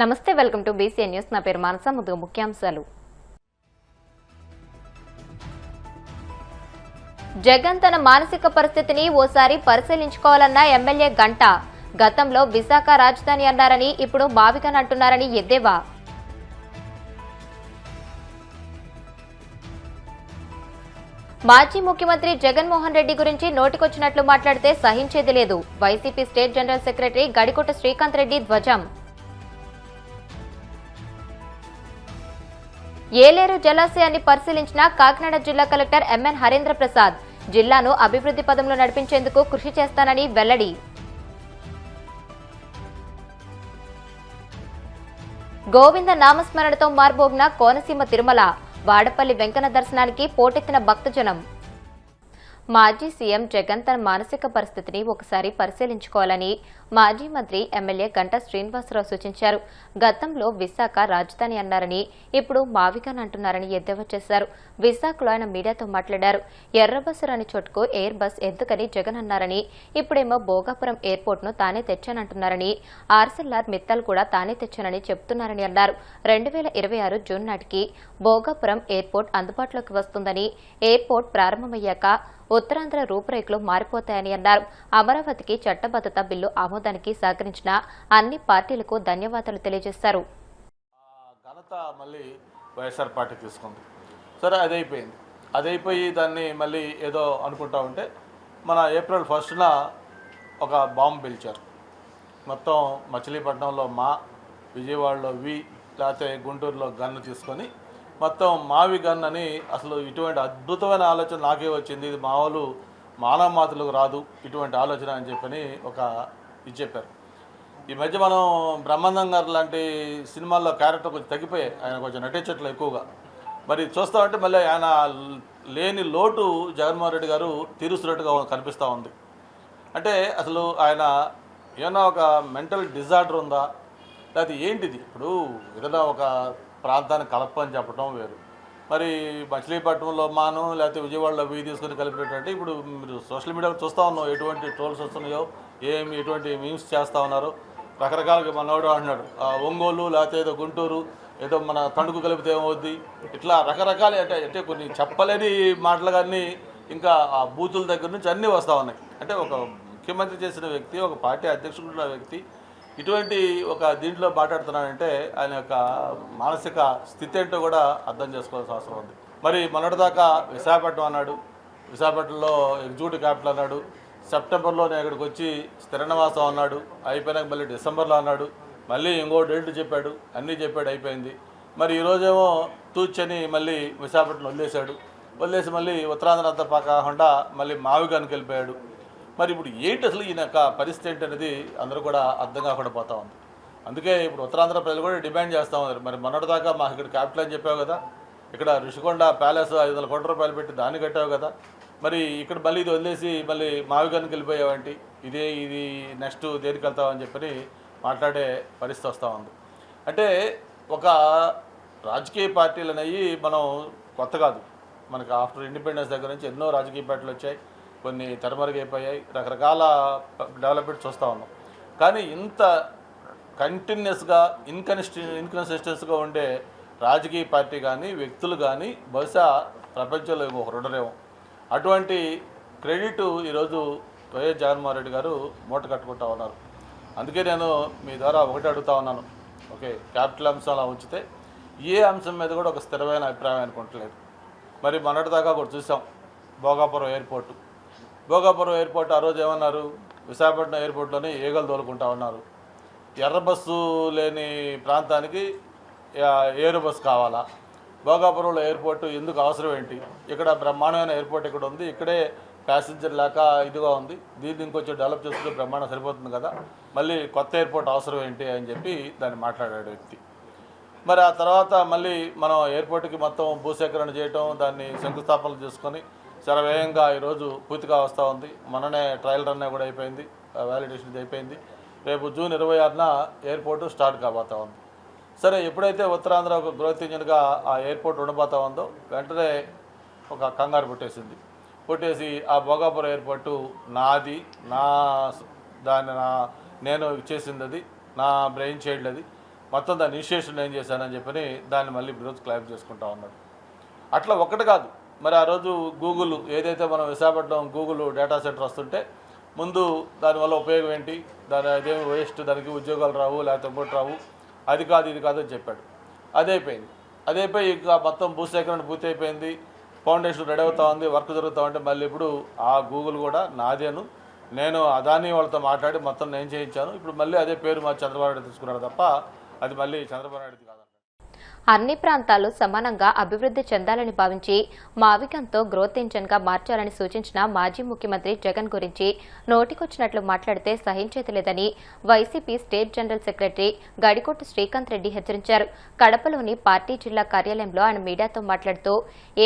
నమస్తే, welcome to BCN news. నా పేరు మానస. ముందుగా ముఖ్యాంశాలు. జగన్ తన మానసిక పరిస్థితిని ఓసారి పరిశీలించుకోవాలన్న ఎమ్మెల్యే గంట. గతంలో విశాఖ రాజధాని అన్నారని ఇప్పుడు మావిగన్ అంటున్నారని ఎద్దేవా. మాజీ ముఖ్యమంత్రి జగన్మోహన్ రెడ్డి గురించి నోటికొచ్చినట్లు మాట్లాడితే సహించేది లేదు. YCP state general secretary Gadikota Srikanth Reddy ధ్వజం. ఏలేరు జలాశయాన్ని పరిశీలించిన కాకినాడ జిల్లా కలెక్టర్ ఎంఎన్ హరేంద్ర ప్రసాద్. జిల్లాను అభివృద్ధి పదంలో నడిపించేందుకు కృషి చేస్తానని వెల్లడి. గోవింద నామస్మరణతో మార్మోగిన కోనసీమ తిరుమల. వాడపల్లి వెంకన్న దర్శనానికి పోటెత్తిన భక్తజనం. మాజీ సీఎం జగన్ తన మానసిక పరిస్థితిని ఒకసారి పరిశీలించుకోవాలని మాజీ మంత్రి ఎమ్మెల్యే గంటా శ్రీనివాసరావు సూచించారు. గతంలో విశాఖ రాజధాని అన్నారని ఇప్పుడు మావిగన్ అంటున్నారని ఎద్దేవా చేశారు. విశాఖలో ఆయన మీడియాతో మాట్లాడారు. ఎర్రబస్సు రాని చోటుకు ఎయిర్ బస్ ఎందుకని జగన్ అన్నారని, ఇప్పుడేమో భోగాపురం ఎయిర్పోర్ట్ ను తానే తెచ్చానంటున్నారని, ఆర్సెల్ఆర్ మిత్తాల్ కూడా తానే తెచ్చానని చెబుతున్నారని అన్నారు. 2026 జూన్ నాటికి భోగాపురం ఎయిర్పోర్ట్ అందుబాటులోకి వస్తుందని, ఎయిర్పోర్ట్ ప్రారంభమయ్యాక ఉత్తరాంధ్ర రూపురేఖలు మారిపోతాయని అన్నారు. అమరావతికి చట్టబద్దత బిల్లు ఆమోదానికి సహకరించిన అన్ని పార్టీలకు ధన్యవాదాలు తెలియజేశారు. ఘనత మళ్ళీ వైఎస్ఆర్ పార్టీ తీసుకుంది. సరే, అదైపోయి దాన్ని మళ్ళీ ఏదో అనుకుంటా ఉంటే మన ఏప్రిల్ 1న ఒక బాంబు పిలిచారు. మొత్తం మచిలీపట్నంలో విజయవాడలో లేకపోతే గుంటూరులో గన్ను తీసుకొని మొత్తం మావి గన్ అని, అసలు ఇటువంటి అద్భుతమైన ఆలోచన నాకే వచ్చింది. ఇది మామూలు మానవ మాతలకు రాదు ఇటువంటి ఆలోచన అని ఇది చెప్పారు. ఈ మధ్య మనం బ్రహ్మానందం గారు లాంటి సినిమాల్లో క్యారెక్టర్ కొంచెం తగ్గిపోయాయి, ఆయన కొంచెం నటించట్లు ఎక్కువగా. మరి చూస్తామంటే మళ్ళీ ఆయన లేని లోటు జగన్మోహన్ రెడ్డి గారు తీరుస్తున్నట్టుగా కనిపిస్తూ ఉంది. అంటే అసలు ఆయన ఏమన్నా ఒక మెంటల్ డిజార్డర్ ఉందా, లేకపోతే ఏంటిది? ఇప్పుడు ఏదైనా ఒక ప్రాంతాన్ని కలపని చెప్పడం వేరు, మరి మచిలీపట్నంలో లేకపోతే విజయవాడలో తీసుకొని కలిపినటువంటి, ఇప్పుడు మీరు సోషల్ మీడియాలో చూస్తూ ఉన్నాం ఎటువంటి ట్రోల్స్ వస్తున్నాయో, ఎటువంటి మీమ్స్ చేస్తూ ఉన్నారు. రకరకాలుగా మనోడు అంటున్నాడు ఒంగోలు లేకపోతే ఏదో గుంటూరు ఏదో మన తణుకు కలిపితే ఏమవుద్ది, ఇట్లా రకరకాల అంటే కొన్ని చెప్పలేని మాటలు కానీ ఇంకా ఆ బూతుల దగ్గర నుంచి అన్నీ వస్తూ ఉన్నాయి. అంటే ఒక ముఖ్యమంత్రి చేసిన వ్యక్తి, ఒక పార్టీ అధ్యక్షుడు వ్యక్తి ఇటువంటి ఒక దీంట్లో మాట్లాడుతున్నాడంటే ఆయన యొక్క మానసిక స్థితి ఏంటో కూడా అర్థం చేసుకోవాల్సిన అవసరం ఉంది. మరి మొన్నటిదాకా విశాఖపట్నం అన్నాడు, విశాఖపట్నంలో ఎగ్జిక్యూటివ్ క్యాపిటల్ అన్నాడు, సెప్టెంబర్లో నేను ఇక్కడికి వచ్చి స్థిర నివాసం అన్నాడు, అయిపోయినాక మళ్ళీ డిసెంబర్లో అన్నాడు, మళ్ళీ ఇంకో డేట్ చెప్పాడు, అన్నీ చెప్పాడు, అయిపోయింది. మరి ఈరోజేమో తూచని మళ్ళీ విశాఖపట్నం వదిలేసి మళ్ళీ ఉత్తరాంధ్ర అంతా కాకుండా మళ్ళీ మావిగానికి వెళ్ళిపోయాడు. మరి ఇప్పుడు ఏంటి అసలు ఈయన యొక్క పరిస్థితి ఏంటనేది అందరూ కూడా అర్థం కాకుండా పోతా ఉంది. అందుకే ఇప్పుడు ఉత్తరాంధ్ర ప్రజలు కూడా డిమాండ్ చేస్తూ ఉన్నారు. మరి మొన్నటిదాకా మాకు ఇక్కడ క్యాపిటల్ అని చెప్పావు కదా, ఇక్కడ ఋషికొండ ప్యాలెస్ 500 కోట్ల రూపాయలు పెట్టి దాన్ని కట్టావు కదా, మరి ఇక్కడ మళ్ళీ ఇది వదిలేసి మళ్ళీ మావిగానికి వెళ్ళిపోయావంటి, ఇది నెక్స్ట్ దేనికి వెళ్తావని చెప్పని మాట్లాడే పరిస్థితి వస్తూ ఉంది. అంటే ఒక రాజకీయ పార్టీలు అనేవి మనం కొత్త కాదు, మనకు ఆఫ్టర్ ఇండిపెండెన్స్ దగ్గర నుంచి ఎన్నో రాజకీయ పార్టీలు వచ్చాయి, కొన్ని తెరమరుగైపోయాయి, రకరకాల డెవలప్మెంట్ చూస్తూ ఉన్నాం. కానీ ఇంత కంటిన్యూస్గా ఇన్కన్సిస్టెన్స్గా ఉండే రాజకీయ పార్టీ కానీ వ్యక్తులు కానీ బహుశా ప్రపంచంలో ఇంకొక ఉండరేమో. అటువంటి క్రెడిట్ ఈరోజు వైఎస్ జగన్మోహన్ రెడ్డి గారు మూట కట్టుకుంటా ఉన్నారు. అందుకే నేను మీ ద్వారా ఒకటి అడుగుతా ఉన్నాను, ఓకే క్యాపిటల్ అంశంలా ఉంచితే ఏ అంశం మీద కూడా ఒక స్థిరమైన అభిప్రాయం అనుకుంటలేదు. మరి మొన్నటిదాకా కూడా చూసాం భోగాపురం ఎయిర్పోర్ట్ ఆ రోజు ఏమన్నారు, విశాఖపట్నం ఎయిర్పోర్ట్లోనే ఈగలు తోలుకుంటా ఉన్నారు. ఎర్ర బస్సు లేని ప్రాంతానికి ఎయిర్ బస్ కావాలా, భోగాపురంలో ఎయిర్పోర్టు ఎందుకు అవసరం ఏంటి, ఇక్కడ బ్రహ్మాండమైన ఎయిర్పోర్ట్ ఇక్కడ ఉంది, ఇక్కడే ప్యాసింజర్ లేక ఇదిగా ఉంది, దీన్ని ఇంకొంచెం డెవలప్ చేసుకుంటే బ్రహ్మాండం సరిపోతుంది కదా, మళ్ళీ కొత్త ఎయిర్పోర్ట్ అవసరం ఏంటి అని చెప్పి దాన్ని మాట్లాడాడు వ్యక్తి. మరి ఆ తర్వాత మళ్ళీ మనం ఎయిర్పోర్ట్కి మొత్తం భూసేకరణ చేయటం, దాన్ని శంకుస్థాపనలు చేసుకొని శరవేగంగా ఈరోజు పూర్తిగా వస్తూ ఉంది. మననే ట్రయల్ రన్ కూడా అయిపోయింది, వ్యాలిడేషన్ అయిపోయింది. రేపు జూన్ 26న ఎయిర్పోర్టు స్టార్ట్ కాబోతూ ఉంది. సరే, ఎప్పుడైతే ఉత్తరాంధ్ర ఒక గ్రోత్ ఇంజిన్గా ఆ ఎయిర్పోర్ట్ ఉండబోతూ ఉందో వెంటనే ఒక కంగారు పుట్టేసి ఆ భోగాపురం ఎయిర్పోర్టు నాది, నేను చేసింది, అది నా బ్రెయిన్ చైల్డ్, అది మొత్తం దాని ఇనిషియేషన్ ఏం చేశానని చెప్పని దాన్ని మళ్ళీ ఈరోజు క్లైమ్ చేసుకుంటా ఉన్నాడు. అట్లా ఒక్కటి కాదు, మరి ఆ రోజు గూగుల్ ఏదైతే మనం విశాఖపట్నం గూగుల్ డేటా సెంటర్ వస్తుంటే ముందు దానివల్ల ఉపయోగం ఏంటి, దాని అదేమి వేస్ట్, దానికి ఉద్యోగాలు రావు లేకపోతే ఇంకోటి రావు, అది కాదు ఇది కాదు అని చెప్పాడు. అదైపోయి ఇక మొత్తం భూసేకరణ పూర్తి అయిపోయింది, ఫౌండేషన్ రెడీ అవుతా ఉంది, వర్క్ జరుగుతూ ఉంటే మళ్ళీ ఇప్పుడు ఆ గూగుల్ కూడా నాదేను, నేను అదాని వాళ్ళతో మాట్లాడి మొత్తం నేను చేయించాను, ఇప్పుడు మళ్ళీ అదే పేరు మా చంద్రబాబు నాయుడు తీసుకున్నాడు తప్ప అది మళ్ళీ చంద్రబాబు నాయుడు కాదు. అన్ని ప్రాంతాలు సమానంగా అభివృద్ధి చెందాలని భావించి మావికంతో గ్రోత్ ఇంజన్గా మార్చాలని సూచించిన మాజీ ముఖ్యమంత్రి జగన్ గురించి నోటికొచ్చినట్లు మాట్లాడితే సహించేది లేదని YCP state general secretary Gadikota Srikanth Reddy హెచ్చరించారు. కడపలోని పార్టీ జిల్లా కార్యాలయంలో ఆయన మీడియాతో మాట్లాడుతూ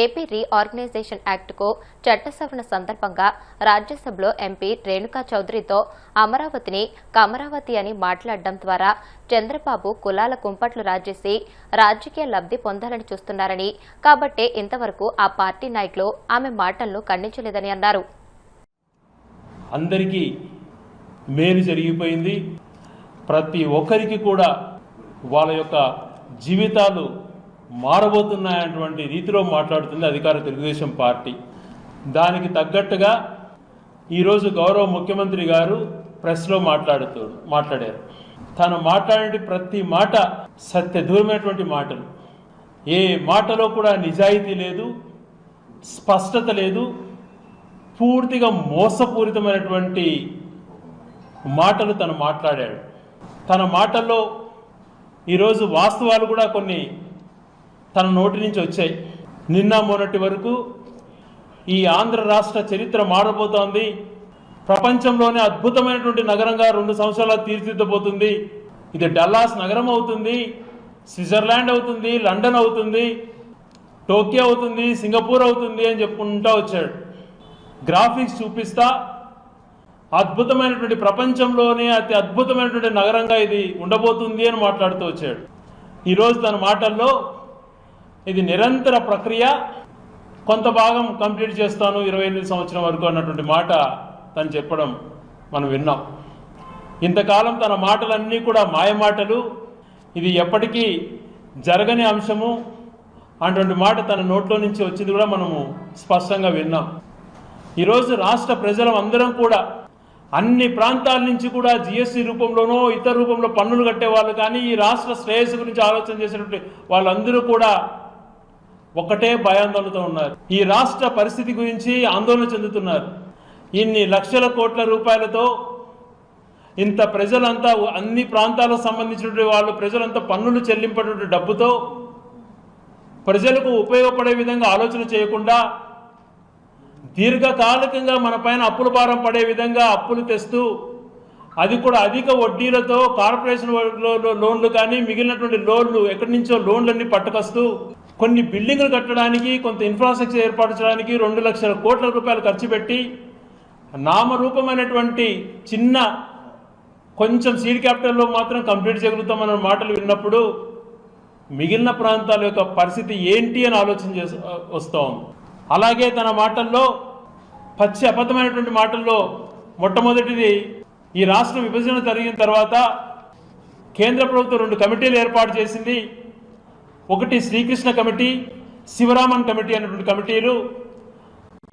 ఏపీ రీఆర్గనైజేషన్ యాక్ట్కు చట్ట సవరణ సందర్భంగా రాజ్యసభలో ఎంపీ రేణుకా చౌదరితో అమరావతిని కమరావతి అని మాట్లాడడం ద్వారా చంద్రబాబు కులాల కుంపట్లు రాజేసి రాజకీయ లబ్ధి పొందాలని చూస్తున్నారని, కాబట్టే ఇంతవరకు ఆ పార్టీ నాయకులు ఆమె మాటలను ఖండించలేదని అన్నారు. అందరికీ మేలు జరిగిపోయింది, ప్రతి ఒక్కరికి కూడా వాళ్ళ యొక్క జీవితాలు మారబోతున్నాయన్నటువంటి రీతిలో మాట్లాడుతుంది అధికార తెలుగుదేశం పార్టీ. దానికి తగ్గట్టుగా ఈరోజు గౌరవ ముఖ్యమంత్రి గారు ప్రెస్లో మాట్లాడారు. తాను మాట్లాడే ప్రతి మాట సత్యదూరమైనటువంటి మాటలు, ఏ మాటలో కూడా నిజాయితీ లేదు, స్పష్టత లేదు, పూర్తిగా మోసపూరితమైనటువంటి మాటలు తను మాట్లాడాడు. తన మాటల్లో ఈరోజు వాస్తవాలు కూడా కొన్ని తన నోటి నుంచి వచ్చాయి. నిన్న మొన్నటి వరకు ఈ ఆంధ్ర రాష్ట్ర చరిత్ర మారబోతోంది, ప్రపంచంలోనే అద్భుతమైనటువంటి నగరంగా 2 సంవత్సరాలు తీర్చిదిద్దబోతుంది, ఇది డల్లాస్ నగరం అవుతుంది, స్విట్జర్లాండ్ అవుతుంది, లండన్ అవుతుంది, టోక్యో అవుతుంది, సింగపూర్ అవుతుంది అని చెప్పుకుంటూ వచ్చాడు. గ్రాఫిక్స్ చూపిస్తా అద్భుతమైనటువంటి ప్రపంచంలోనే అతి అద్భుతమైనటువంటి నగరంగా ఇది ఉండబోతుంది అని మాట్లాడుతూ వచ్చాడు. ఈరోజు తన మాటల్లో ఇది నిరంతర ప్రక్రియ, కొంత భాగం కంప్లీట్ చేస్తాను 28 సంవత్సరం వరకు అన్నటువంటి మాట తను చెప్పడం మనం విన్నాం. ఇంతకాలం తన మాటలన్నీ కూడా మాయమాటలు, ఇది ఎప్పటికీ జరగని అంశము అటువంటి మాట తన నోట్లో నుంచి వచ్చింది కూడా మనము స్పష్టంగా విన్నాం. ఈరోజు రాష్ట్ర ప్రజలం అందరం కూడా అన్ని ప్రాంతాల నుంచి కూడా జిఎస్టీ రూపంలోనో ఇతర రూపంలో పన్నులు కట్టేవాళ్ళు కానీ ఈ రాష్ట్ర శ్రేయస్సు గురించి ఆలోచన చేసినటువంటి వాళ్ళందరూ కూడా ఒకటే భయాందోళనతో ఉన్నారు. ఈ రాష్ట్ర పరిస్థితి గురించి ఆందోళన చెందుతున్నారు. ఇన్ని లక్షల కోట్ల రూపాయలతో ఇంత ప్రజలంతా అన్ని ప్రాంతాలకు సంబంధించినటువంటి వాళ్ళు ప్రజలంతా పన్నులు చెల్లింపేటువంటి డబ్బుతో ప్రజలకు ఉపయోగపడే విధంగా ఆలోచన చేయకుండా దీర్ఘకాలికంగా మన పైన అప్పుల భారం పడే విధంగా అప్పులు తెస్తూ అది కూడా అధిక వడ్డీలతో కార్పొరేషన్ లోన్లు కానీ మిగిలినటువంటి లోన్లు ఎక్కడి నుంచో లోన్లన్నీ పట్టుకొస్తూ కొన్ని బిల్డింగులు కట్టడానికి కొంత ఇన్ఫ్రాస్ట్రక్చర్ ఏర్పాటు చేయడానికి 2 లక్షల కోట్ల రూపాయలు ఖర్చు పెట్టి నామరూపమైనటువంటి చిన్న కొంచెం సీడ్ క్యాపిటల్లో మాత్రం కంప్లీట్ చేయగలుగుతామన్న మాటలు విన్నప్పుడు మిగిలిన ప్రాంతాల యొక్క పరిస్థితి ఏంటి అని ఆలోచన వస్తూ ఉంది. అలాగే తన మాటల్లో పచ్చి అబద్ధమైనటువంటి మాటల్లో మొట్టమొదటిది ఈ రాష్ట్రం విభజన జరిగిన తర్వాత కేంద్ర ప్రభుత్వం 2 కమిటీలు ఏర్పాటు చేసింది. ఒకటి శ్రీకృష్ణ కమిటీ, శివరామన్ కమిటీ అనేటువంటి కమిటీలు.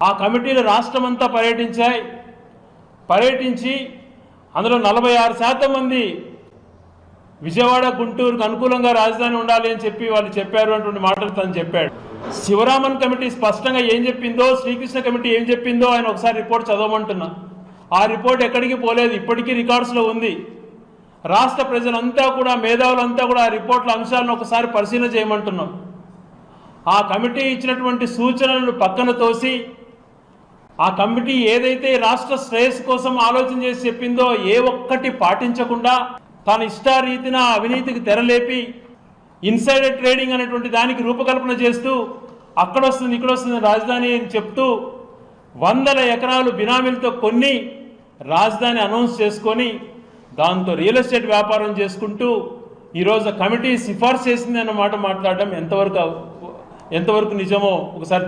ఆ కమిటీలు రాష్ట్రం అంతా పర్యటించి అందులో 46% మంది విజయవాడ గుంటూరుకు అనుకూలంగా రాజధాని ఉండాలి అని చెప్పి వాళ్ళు చెప్పారు అటువంటి మాటలు తను చెప్పాడు. శివరామన్ కమిటీ స్పష్టంగా ఏం చెప్పిందో, శ్రీకృష్ణ కమిటీ ఏం చెప్పిందో ఆయన ఒకసారి రిపోర్ట్ చదవమంటున్నా. ఆ రిపోర్ట్ ఎక్కడికి పోలేదు, ఇప్పటికీ రికార్డ్స్లో ఉంది. రాష్ట్ర ప్రజలంతా కూడా మేధావులంతా కూడా ఆ రిపోర్ట్ల అంశాలను ఒకసారి పరిశీలన చేయమంటున్నాం. ఆ కమిటీ ఇచ్చినటువంటి సూచనలను పక్కన తోసి ఆ కమిటీ ఏదైతే రాష్ట్ర శ్రేయస్సు కోసం ఆలోచన చేసి చెప్పిందో ఏ ఒక్కటి పాటించకుండా తన ఇష్టారీతిన అవినీతికి తెరలేపి ఇన్సైడర్ ట్రేడింగ్ అనేటువంటి దానికి రూపకల్పన చేస్తూ అక్కడ వస్తుంది ఇక్కడ వస్తుంది రాజధాని అని చెప్తూ 100 ఎకరాలు బినామీలతో కొన్ని రాజధాని అనౌన్స్ చేసుకొని దాంతో రియల్ ఎస్టేట్ వ్యాపారం చేసుకుంటూ ఈరోజు కమిటీ సిఫార్సు చేసింది అన్న మాట మాట్లాడడం ఎంతవరకు నిజమో ఒకసారి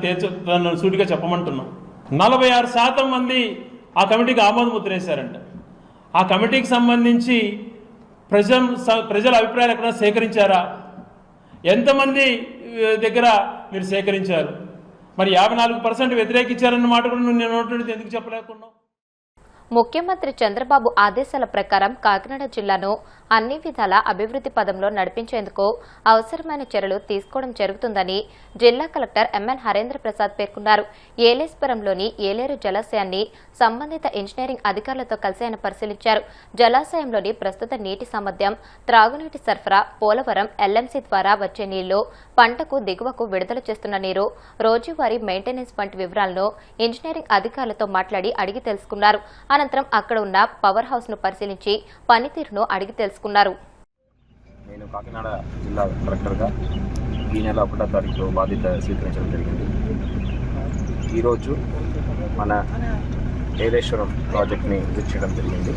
నన్ను సూటిగా చెప్పమంటున్నాం. 46% మంది ఆ కమిటీకి ఆమోద ముద్ర వేశారంట. ఆ కమిటీకి సంబంధించి ప్రజల అభిప్రాయాలు ఎక్కడ సేకరించారా? ఎంతమంది దగ్గర మీరు సేకరించారు? మరి 54% వ్యతిరేకించారన్న మాట కూడా నేను నోటి ఎందుకు చెప్పలేకున్నావు? ముఖ్యమంత్రి చంద్రబాబు ఆదేశాల ప్రకారం కాకినాడ జిల్లాను అన్ని విధాల అభివృద్ధి పదంలో నడిపించేందుకు అవసరమైన చర్యలు తీసుకోవడం జరుగుతుందని జిల్లా కలెక్టర్ ఎంఎన్ హరేంద్ర ప్రసాద్ పేర్కొన్నారు. ఏలేశ్వరంలోని ఏలేరు జలాశయాన్ని సంబంధిత ఇంజనీరింగ్ అధికారులతో కలిసి ఆయన పరిశీలించారు. జలాశయంలోని ప్రస్తుత నీటి సామర్థ్యం, త్రాగునీటి సరఫరా, పోలవరం ఎల్ఎంసీ ద్వారా వచ్చే నీళ్లు, పంటకు దిగువకు విడుదల చేస్తున్న నీరు, రోజువారీ మెయింటెనెన్స్ వంటి వివరాలను ఇంజనీరింగ్ అధికారులతో మాట్లాడి అడిగి తెలుసుకున్నారు. అనంతరం అక్కడ ఉన్న పవర్ హౌస్ ను పరిశీలించి పనితీరును అడిగి తెలుసుకున్నారు. నేను కాకినాడ జిల్లా కలెక్టర్గా ఈ నెల 1వ తారీఖు బాధ్యత స్వీకరించడం జరిగింది. ఈరోజు మన ఏలేశ్వరం ప్రాజెక్ట్ని విజిట్ చేయడం జరిగింది.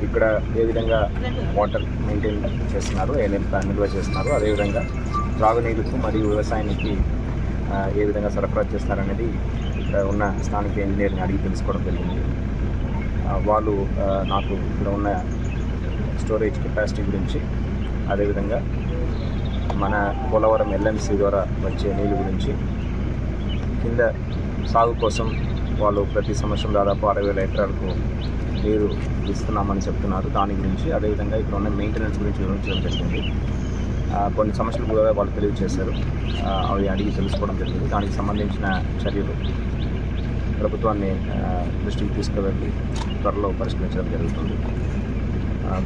ఇక్కడ ఏ విధంగా వాటర్ మెయింటైన్ చేస్తున్నారు, ఏ నిల్వ చేస్తున్నారు, అదేవిధంగా త్రాగునీరుకు మరియు వ్యవసాయానికి ఏ విధంగా సరఫరా చేస్తున్నారనేది ఇక్కడ ఉన్న స్థానిక ఇంజనీర్ని అడిగి తెలుసుకోవడం జరిగింది. వాళ్ళు నాకు ఇక్కడ ఉన్న స్టోరేజ్ కెపాసిటీ గురించి, అదేవిధంగా మన పోలవరం ఎల్ఎంసీ ద్వారా వచ్చే నీళ్ళు గురించి, కింద సాగు కోసం వాళ్ళు ప్రతి సంవత్సరం దాదాపు 60,000 ఎకరాలకు నీరు ఇస్తున్నామని చెప్తున్నారు. దాని గురించి, అదేవిధంగా ఇక్కడ ఉన్న మెయింటెనెన్స్ గురించి వివరించడం జరిగింది. కొన్ని సమస్యలు కూడా వాళ్ళు తెలియజేశారు, అవి అడిగి తెలుసుకోవడం జరిగింది. దానికి సంబంధించిన చర్యలు ప్రభుత్వాన్ని దృష్టికి తీసుకువెళ్ళి త్వరలో పరిష్కరించడం జరుగుతుంది.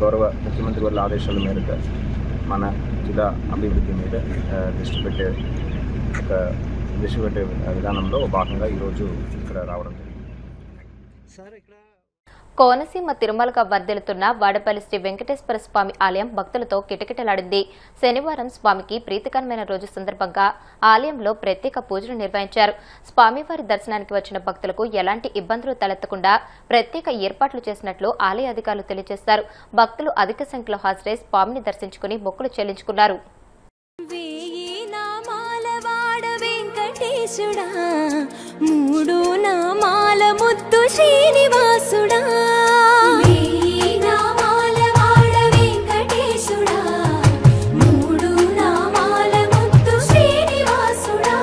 గౌరవ ముఖ్యమంత్రి వారి ఆదేశాల మేరకు మన జిల్లా అభివృద్ధి మీద దృష్టి పెట్టే విధానంలో భాగంగా ఈరోజు ఇక్కడ రావడం జరిగింది. కోనసీమ తిరుమలగా వర్ధిల్లుతున్న వాడపల్లి శ్రీ వెంకటేశ్వర స్వామి ఆలయం భక్తులతో కిటకిటలాడింది. శనివారం స్వామికి ప్రీతికరమైన రోజు సందర్భంగా ఆలయంలో ప్రత్యేక పూజలు నిర్వహించారు. స్వామివారి దర్శనానికి వచ్చిన భక్తులకు ఎలాంటి ఇబ్బందులు తలెత్తకుండా ప్రత్యేక ఏర్పాట్లు చేసినట్లు ఆలయ అధికారులు తెలియజేశారు. భక్తులు అధిక సంఖ్యలో హాజరై స్వామిని దర్శించుకుని మొక్కులు చెల్లించుకున్నారు. మూడు నామాల ముద్దు శ్రీనివాసుడా, నామాల వాడ వెంకటేశుడా, మూడు నామాల ముద్దు శ్రీనివాసుడా,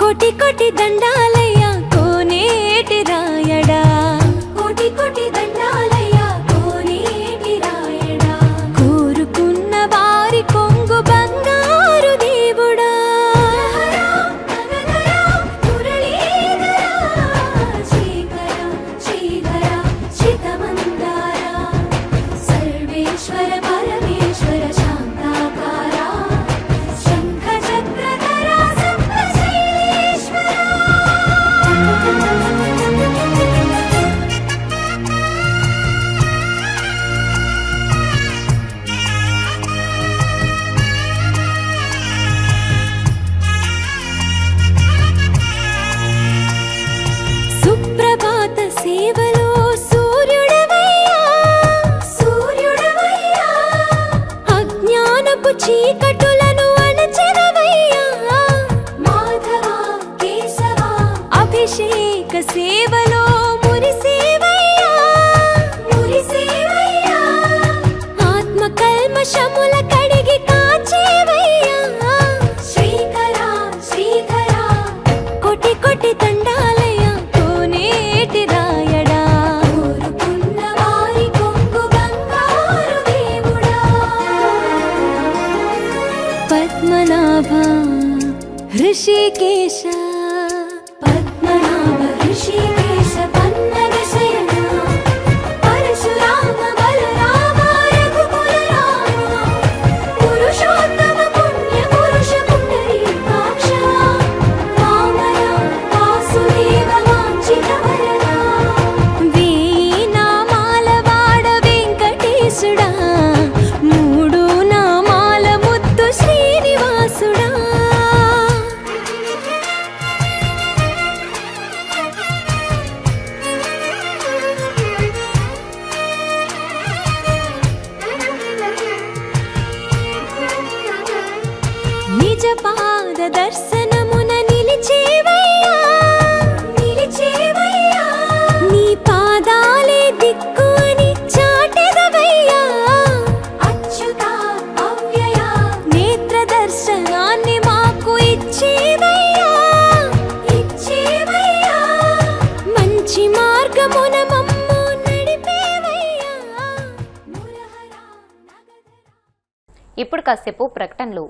కోటి కోటి దండాలయ్య కోనేటి రాయడా, కోటి కోటి దండాలయ్య కోనేటి రాయడా, కోరుకున్న వారి కొంగు బంగారు దేవుడా, చీకటులను అణచెదవయ్యా మాధవా కేశవా, అభిషేక సేవలో మురిసేవయ్యా మురిసేవయ్యా, ఆత్మ కల్మషముల కడిగి కాచేవయ్యా, శ్రీకరా శ్రీధరా, కోటి కోటి దండాలయ్య కోనేటి రాయడా, కోరుకున్న వారి కొంగు బంగారు దేవుడా, పద్మనాభ హృషికేశ, పద్మనాభ హృషికేశ, పన్నగ శయన, పరశురామ బలరామ రఘుకుల రామ, పురుషోత్తమ పుణ్య పురుష పుండరీకాక్ష, వామన వాసుదేవ వాంఛిత వరద, వీణామాల వాడ వెంకటేశుడా, మూడు నామాల ముద్దు శ్రీనివాసుడా. నిజ పాద దర్శనమున నిలిచేవయ్యా నిలిచేవయ్యా, నీ పాదాలే దిక్కు అని చాటెదవయ్యా, మంచి మార్గమున మమ్ము నడిపేవయ్యా మురహరా. ఇప్పుడు కాసేపు ప్రకటనలు.